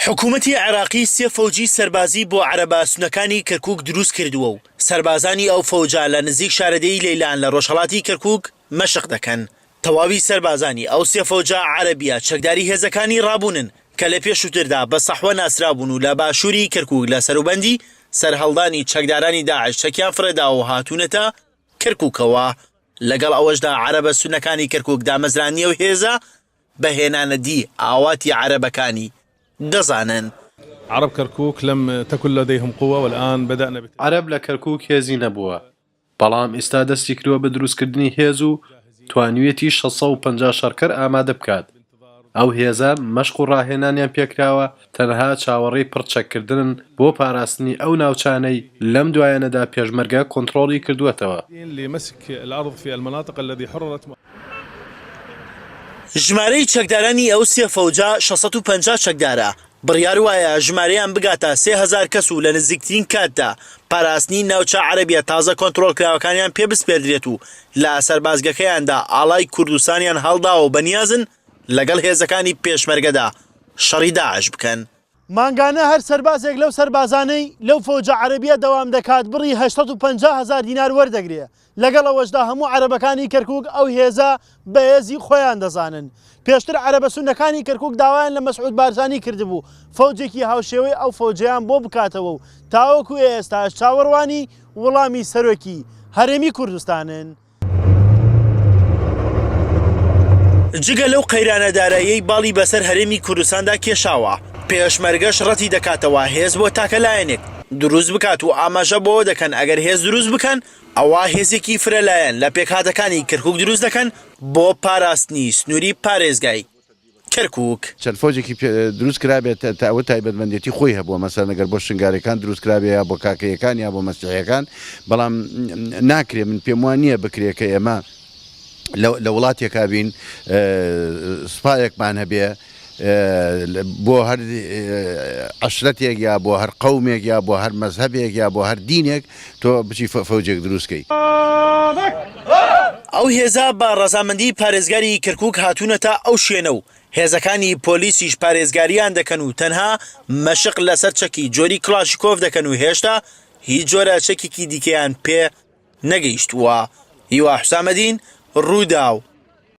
حکوومەتی عێراقی سێ فەوجی سەربازی بۆ عەرەبە سونەکانی کەرکووک دروست کردووە و سەربازانی ئەو فەوجا لە نزیک شارەدەی لەیلان لە ڕۆژهەڵاتی کەرکووک مەشق دەکەن. تەواوی سەربازانی ئەو سێ فەوجا عەرەبیە چەکداری هێزەکانی ڕابوونن کە لە پێشووتردا بە سەحوە ناسرابوون و لە باشووری کەرکووک لە سەروبەندی سەرهەڵدانی چەکدارانی داعش چەکیان فرەدا و هاتوونەتە کەرکووکەوە. لەگەڵ ئەوەشدا عەرەبە سونەکانی کەرکووک دامەزرانیە و هێزە بەهێنانەدی ئاواتی عەرەبەکانی دەزانن. عرب كركوك لم تكن لديهم قوة والآن بدأنا عرب لە کەرکووک هێزی نەبووە، بەڵام ئێستا دەستی کردووە بە دروستکردنی هێز و توانوێتی 650 شەڕکەر ئامادە بکات. ئەو هێزە مەشق و ڕاهێنانیان پێکراوە تەنها چاوەڕێی پڕچەککردن بۆ پاراستنی ئەو ناوچانەی لەم دوایەنەدا پێشمەرگە کۆنتڕۆڵی کردووەتەوە. لمسك الأرض في المناطق التي حررت. ژمارەی چەکدارانی ئەو سێ فەوجا 650 چەکدارە. بڕیار وایە ژمارەیان بگاتە 3000 کەس و لە نزیکترین کاتدا پاراستنی ناوچە عەرەبیە تازە کۆنتڕۆڵکراوەکانیان پێ بسپێدرێت و لە سەربازگەکەیاندا ئاڵای کوردستانیان هەڵداوە و بەنیازن لەگەڵ هێزەکانی پێشمەرگەدا شەڕی داعش بکەن. مانگانە هەر سەربازێک لەو سەربازانەی لەو فەوجە عەرەبیە دەوام دەکات بڕی 850,000 دینار وەردەگرێ. لەگەڵ ئەوەشدا هەموو عەرەبەکانی کەرکووک ئەو هێزە بە هێزی خۆیان دەزانن. پێشتر عەرەبە سونەکانی کەرکووک داوایان لە مەسعود بارزانی کردبوو فەوجێکی هاوشێوەی ئەو فەوجیان بۆ بکاتەوە و تاوەکو ئێستاش چاوەڕوانی وەڵامی سەرۆکی هەرێمی کوردستانن. جگە لەو قەیرانەدارایی باڵی بەسەر هەرێمی کوردستاندا کێشاوە، پێشمەرگەش ڕەتی دەکاتەوە هێز بۆ تاکە لایەنێک دروست بکات و ئاماژە بۆ دەکەن ئەگەر هێز دروست بکەن ئەوە هێزێکی فرەلایەن لە پێکهاتەکانی کەرکووک دروست دەکەن بۆ پاراستنی سنووری پارێزگای کەرکووک. چەند فەوجێکی دروست کرابێت ئەوە تایبەتمەندێتی خۆی هەبووە، مەسەڵەن ئەگەر بۆ شنگارەکان دروست کرابێ یا بۆ کاکەیەکان یا بۆ مەسیحیەکان، بەڵام ناکرێ من پێم وان نییە بکرێ کە ئێمە لە وڵاتێکا بین سوپایەکمان هەبێ بۆ هەر عەشرەتێک یا بۆ هەر قەومێک یا بۆ هەر مەزهەبێک یا بۆ هەر دینێک تۆ بچی فەوجێک دروستکەی. ئەو هێزە بە ڕەزامەندی پارێزگاری کەرکووک هاتوونەتە ئەو شوێنە و هێزەکانی پۆلیسیش پارێزگاریان دەکەن و تەنها مەشق لەسەر چەکی جۆری کلاشیکۆڤ دەکەن و هێشتا هیچ جۆرە چەکێکی دیکەیان پێ نەگەیشتووە. هیوا حوسامەدین، ڕووداو.